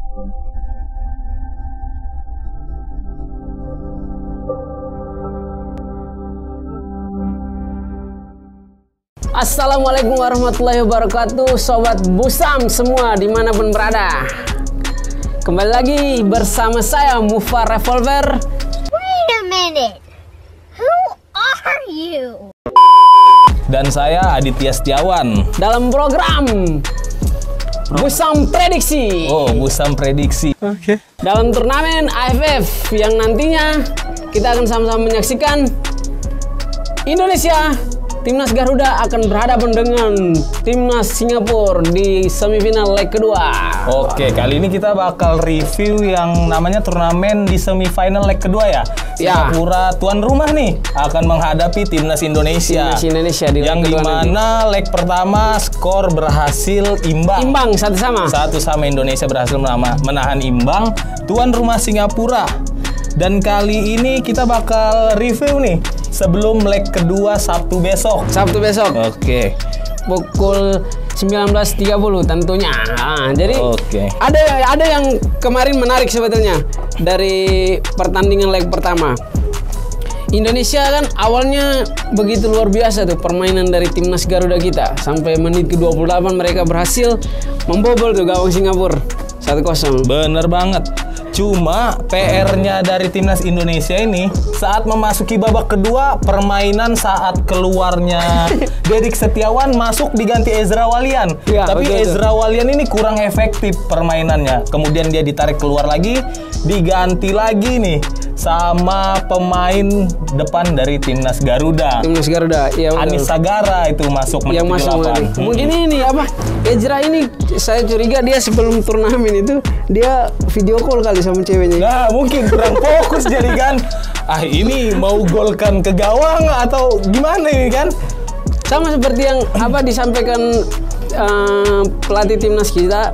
Assalamualaikum warahmatullahi wabarakatuh, Sobat Busam semua dimanapun berada. Kembali lagi bersama saya Mufa Revolver. Wait a minute, who are you? Dan saya Aditya Setiawan Dalam program Busam Prediksi. Oh, Busam Prediksi. Oke. Dalam turnamen AFF yang nantinya kita akan sama-sama menyaksikan Indonesia Timnas Garuda akan berhadapan dengan Timnas Singapura di semifinal leg kedua. Oke, kali ini kita bakal review yang namanya turnamen di semifinal leg kedua ya. Singapura tuan rumah nih akan menghadapi Timnas Indonesia. Timnas Indonesia di yang dimana leg pertama skor berhasil imbang. Imbang satu sama. Satu sama, Indonesia berhasil menahan imbang tuan rumah Singapura. Dan kali ini kita bakal review nih sebelum leg kedua Sabtu besok. Oke. Pukul 19.30 tentunya. Nah, jadi ada yang kemarin menarik sebetulnya dari pertandingan leg pertama. Indonesia kan awalnya begitu luar biasa tuh permainan dari Timnas Garuda kita. Sampai menit ke-28 mereka berhasil membobol tuh gawang Singapura 1-0. Bener banget. Cuma PR-nya dari Timnas Indonesia ini saat memasuki babak kedua, permainan saat keluarnya Derik Setiawan masuk diganti Ezra Walian. Ya, tapi Ezra Walian ini kurang efektif permainannya. Kemudian dia ditarik keluar lagi, diganti lagi nih sama pemain depan dari Timnas Garuda. Timnas Garuda, iya betul. Anis Sagara itu masuk menit 8. Mungkin ini apa? Ezra ini saya curiga dia sebelum turnamen itu dia video call kali sama ceweknya. Nah, mungkin kurang fokus jadi kan. Ah, ini mau golkan ke gawang atau gimana ini kan? Sama seperti yang apa disampaikan pelatih timnas kita,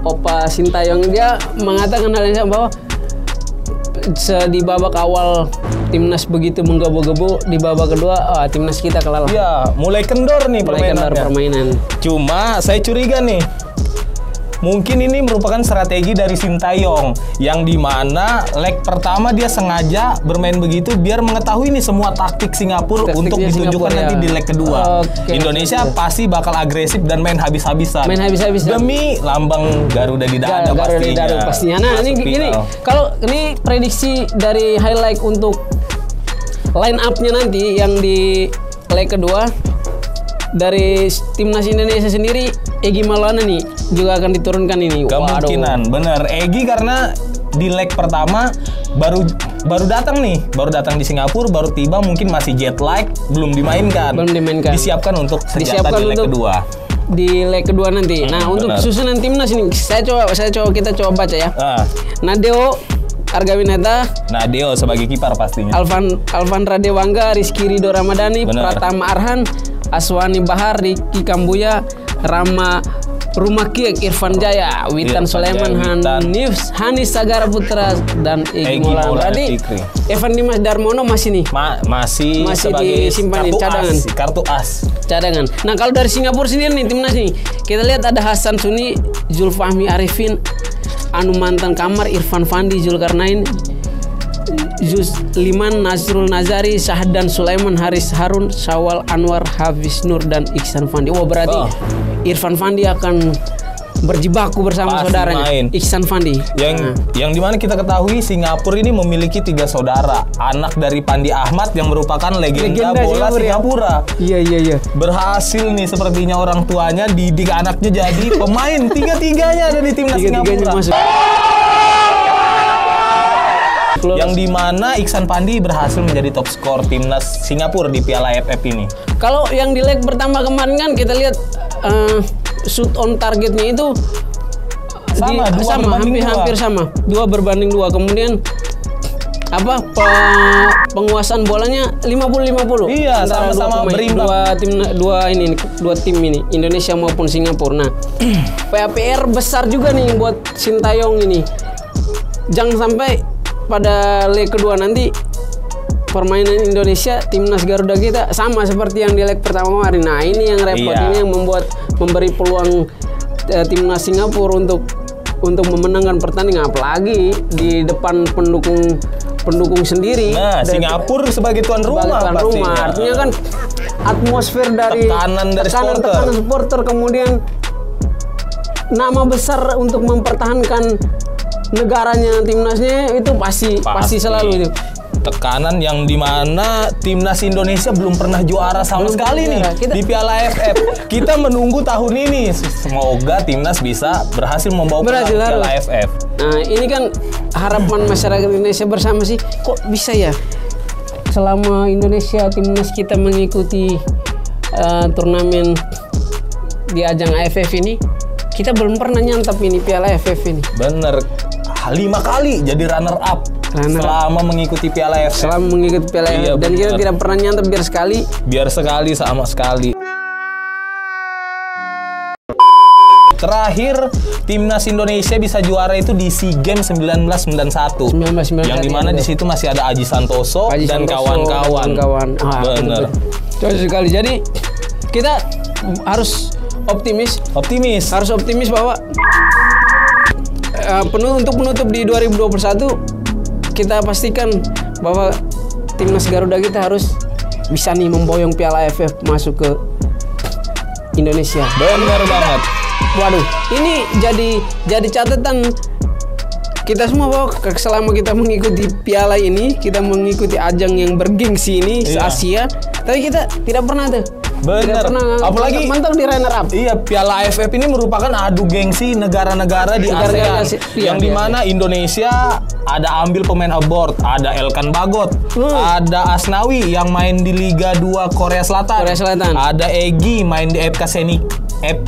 Opa Sintayong, dia mengatakan hal yang sama bahwa di babak awal timnas begitu menggebu-gebu, di babak kedua timnas kita kalah. Ya, mulai kendor nih permainan. Cuma saya curiga nih, mungkin ini merupakan strategi dari Sintayong yang dimana leg pertama dia sengaja bermain begitu biar mengetahui nih semua taktik Singapura untuk ditunjukkan nanti di leg kedua. Indonesia pasti bakal agresif dan main habis-habisan. Demi lambang Garuda di dada pastinya. Nah, ini kalau ini prediksi dari highlight untuk line up-nya nanti yang di leg kedua dari Timnas Indonesia sendiri, Egy Maulana nih juga akan diturunkan ini. Kemungkinan bener Egy karena di leg pertama baru datang di Singapura, baru tiba, mungkin masih jet lag, belum dimainkan. Disiapkan untuk senjata di leg kedua. Di leg kedua nanti. Nah, untuk susunan timnas ini kita coba baca ya. Nadeo Argawinata, Nadeo sebagai kiper pastinya. Alvan Radewangga, Rizky Ridho Ramadhani, Pratama Arhan, Aswani Bahar, Ricky Kambuya, Rama Rumakiek, Irfan Jaya, Witan Sulaiman, Hanis Sagara Putra, dan Egy Maulana. Berarti Evan Dimas Darmono masih nih? Masih disimpan cadangan. Kartu as. Cadangan. Nah, kalau dari Singapura sendiri nih timnas nih, kita lihat ada Hasan Suni, Zulfahmi Arifin, Mantan Kamar, Irfan Fandi, Zulkarnain, Liman, Nazrul Nazari, Syahdan Sulaiman, Haris Harun, Syawal Anwar, Hafiz Nur, dan Iksan Fandi. Berarti Irfan Fandi akan berjibaku bersama saudaranya Iksan Fandi. Yang dimana kita ketahui Singapura ini memiliki 3 saudara, anak dari Pandi Ahmad yang merupakan legenda bola Singapura. Iya. Berhasil nih sepertinya orang tuanya didik anaknya jadi pemain. Tiga-tiganya ada di timnas Singapura. Yang dimana Iksan Fandi berhasil menjadi top skor timnas Singapura di Piala AFF ini. Kalau yang di leg pertama kemarin kan kita lihat shoot on targetnya itu hampir sama, 2/2. Kemudian penguasaan bolanya 50-50. Iya, sama-sama berimbang. Dua tim ini, Indonesia maupun Singapura. Nah, PR besar juga nih buat Sintayong ini. Jangan sampai pada leg kedua nanti permainan Indonesia, Timnas Garuda kita sama seperti yang di leg pertama kemarin. Nah, ini yang repot, ini yang memberi peluang Timnas Singapura untuk untuk memenangkan pertandingan, apalagi di depan pendukung sendiri. Nah, Singapura sebagai tuan rumah pastinya. Artinya kan atmosfer dari tekanan supporter, kemudian nama besar untuk mempertahankan negaranya, timnasnya itu pasti selalu itu. Tekanan yang dimana timnas Indonesia belum pernah juara sama sekali nih di Piala AFF. Kita menunggu tahun ini, semoga timnas bisa berhasil membawa Piala AFF. Nah, ini kan harapan masyarakat Indonesia bersama sih. Kok bisa ya selama Indonesia timnas kita mengikuti turnamen di ajang AFF ini, kita belum pernah nyantap ini Piala AFF ini. Bener, 5 kali jadi runner up. Selama mengikuti Piala AFF. Iya, dan kita tidak pernah nyantap biar sekali sama sekali. Terakhir timnas Indonesia bisa juara itu di SEA Games 1991. Yang dimana di situ masih ada Aji Santoso dan kawan-kawan. Bener. Cocok sekali. Jadi kita harus optimis. Harus optimis bahwa untuk menutup di 2021 kita pastikan bahwa timnas Garuda kita harus bisa nih memboyong Piala AFF masuk ke Indonesia. Bener banget. Waduh, ini jadi catatan kita semua bahwa selama kita mengikuti Piala ini, kita mengikuti ajang yang bergengsi ini Asia, tapi kita tidak pernah tuh. Bener. Apalagi mentok di runner up. Iya, Piala AFF ini merupakan adu gengsi negara-negara di ASEAN. Yang dimana Indonesia ada ambil pemain abroad, ada Elkan Bagot, ada Asnawi yang main di Liga 2 Korea Selatan. Ada Egy main di FK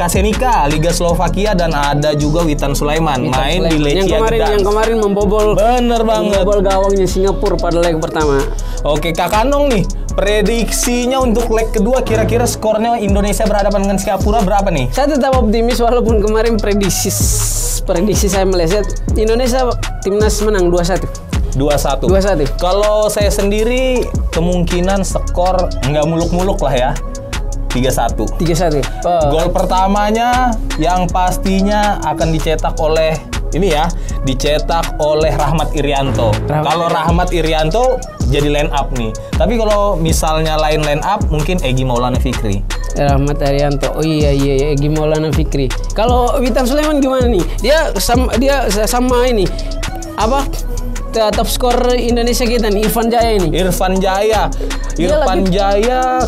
Senika Liga Slovakia, dan ada juga Witan Sulaiman main di Lechia Gdansk. Yang kemarin membobol. Bener banget. Membobol gawangnya Singapura pada leg pertama. Oke, Kak Kanong nih, prediksinya untuk leg kedua kira-kira skornya Indonesia berhadapan dengan Singapura berapa nih? Saya tetap optimis walaupun kemarin prediksi saya meleset. Indonesia timnas menang 2-1. 2-1. Kalau saya sendiri kemungkinan skor nggak muluk-muluk lah ya. 3-1. Gol pertamanya yang pastinya akan dicetak oleh Rahmat Irianto. Kalau Rahmat Irianto jadi line up nih. Tapi kalau misalnya lain line up mungkin Egy Maulana Fikri. Rahmat Irianto. Oh iya Egy Maulana Fikri. Kalau Witan Sulaiman gimana nih? Dia sama ini. Apa? Top skor Indonesia kita nih, Irfan Jaya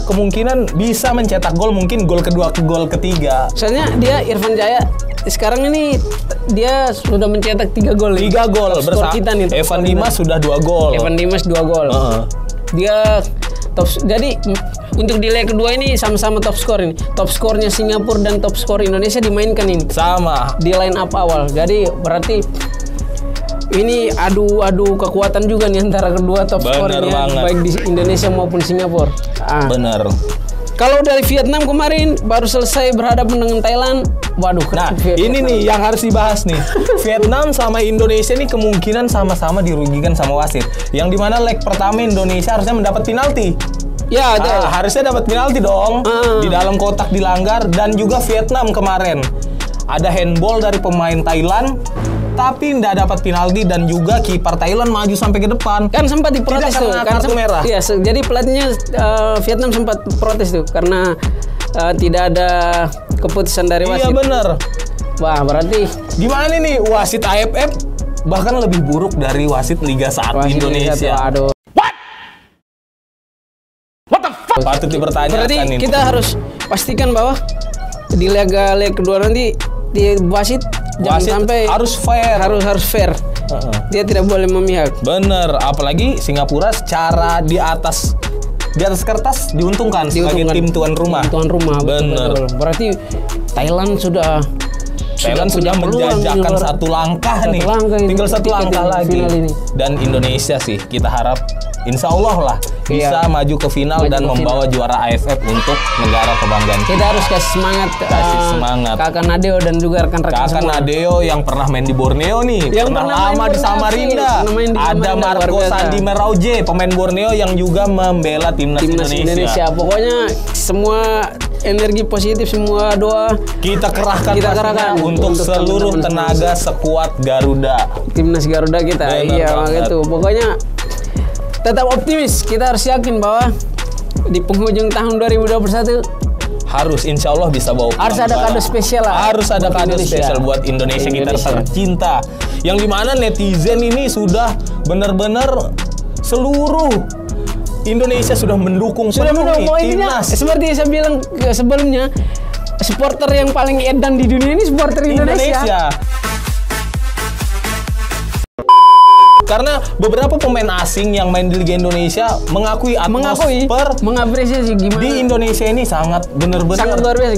kemungkinan bisa mencetak gol, mungkin gol kedua ke gol ketiga. Soalnya dia Irfan Jaya sekarang ini dia sudah mencetak 3 gol. 3 gol bersama kita nih. Evan Dimas sudah 2 gol. Dia top. Jadi untuk di leg kedua ini sama-sama top skor ini. Top skornya Singapura dan top skor Indonesia dimainkan ini. Sama di line up awal. Jadi berarti ini adu kekuatan juga nih antara kedua top skornya, baik di Indonesia maupun Singapura. Bener. Kalau dari Vietnam kemarin baru selesai berhadapan dengan Thailand. Waduh. Nah, ini nih yang harus dibahas nih. Vietnam sama Indonesia nih kemungkinan sama-sama dirugikan sama wasit. Yang dimana leg pertama Indonesia harusnya mendapat penalti. Ya, harusnya dapat penalti dong. Di dalam kotak dilanggar, dan juga Vietnam kemarin ada handball dari pemain Thailand, tapi nggak dapat penalti, dan juga kiper Thailand maju sampai ke depan. Kan sempat diprotes tuh, kartu merah. Iya, jadi pelatihnya Vietnam sempat protes tuh karena tidak ada keputusan dari wasit. Iya bener. Wah, berarti gimana nih wasit AFF bahkan lebih buruk dari wasit Liga 1 Indonesia. Aduh. What the fuck? Patut dipertanyakan. Berarti ini kita harus pastikan bahwa di leg kedua nanti di wasit jangan sampai harus fair. Dia tidak boleh memihak. Bener, apalagi Singapura secara di atas kertas diuntungkan sebagai tim tuan rumah. Bener. Betul. Berarti Thailand sudah menjajakan satu langkah nih. Tinggal satu langkah lagi. Dan Indonesia sih kita harap insya Allah lah bisa maju ke final dan membawa juara AFF untuk negara kebanggaan kita. Harus kasih semangat. Kakak Nadeo dan juga rekan-rekan semua. Kakak Nadeo yang pernah main di Borneo nih, yang pernah lama di Samarinda. Ada Marco Sandi Merauje, pemain Borneo yang juga membela timnas Indonesia. Pokoknya semua energi positif, semua doa kita kerahkan untuk seluruh tenaga sekuat Garuda. Timnas Garuda kita. Iya, gitu. Pokoknya tetap optimis. Kita harus yakin bahwa di penghujung tahun 2021 harus, insya Allah bisa bawa pulang. Harus ada kado spesial lah. Harus ada kado spesial buat Indonesia kita tercinta. Yang dimana netizen ini sudah benar-benar seluruh Indonesia sudah mendukung timnas. Seperti saya bilang sebelumnya, supporter yang paling edan di dunia ini supporter Indonesia. Karena beberapa pemain asing yang main di Liga Indonesia mengakui mengapresiasi gimana di Indonesia ini sangat benar-benar sangat luar biasa.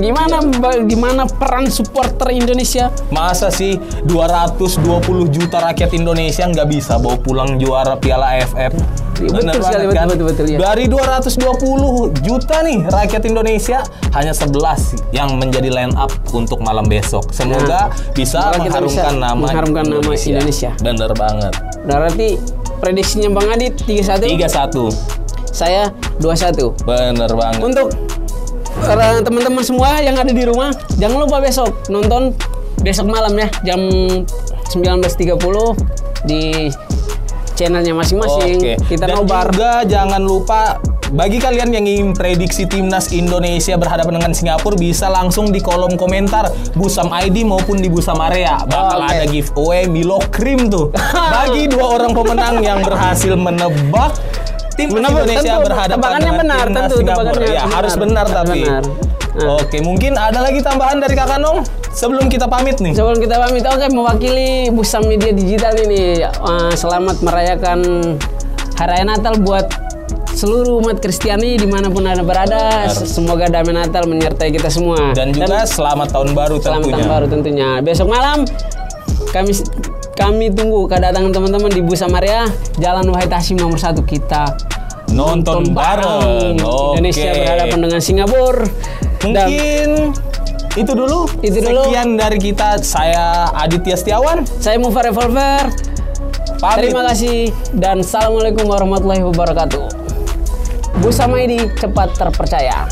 Gimana peran supporter Indonesia? Masa sih 220 juta rakyat Indonesia nggak bisa bawa pulang juara Piala AFF? Betul sekali, betul, ya. Dari 220 juta nih rakyat Indonesia, hanya 11 yang menjadi line up untuk malam besok. Semoga bisa mengharumkan nama Indonesia. Bener banget. Berarti prediksinya Bang Adit 3-1. Saya 2-1. Bener banget. Untuk teman-teman semua yang ada di rumah, jangan lupa besok nonton besok malam ya, jam 19.30 di channelnya masing-masing. Kita nobar. Juga jangan lupa, bagi kalian yang ingin prediksi timnas Indonesia berhadapan dengan Singapura, bisa langsung di kolom komentar Busam ID maupun di Busam Area. Bakal ada giveaway Milo Cream tuh bagi 2 orang pemenang yang berhasil menebak timnas Indonesia berhadapan dengan timnas Singapura. Ya, harus benar tapi. Oke, mungkin ada lagi tambahan dari Kakak Nong sebelum kita pamit nih. Sebelum kita pamit, mewakili Busam Media Digital ini, selamat merayakan Hari Raya Natal buat seluruh umat Kristiani dimanapun Anda berada. Semoga damai Natal menyertai kita semua. Dan juga selamat tahun baru tentunya. Selamat tahun baru tentunya. Besok malam kami tunggu kedatangan teman-teman di Busam Area, Jalan Wahid Hasyim nomor 1. Kita nonton bareng. Indonesia berhadapan dengan Singapura. Mungkin itu dulu. Sekian dari kita. Saya Aditya Setiawan. Saya Mufa Revolver. Terima kasih dan assalamualaikum warahmatullahi wabarakatuh. Busam ID, cepat terpercaya.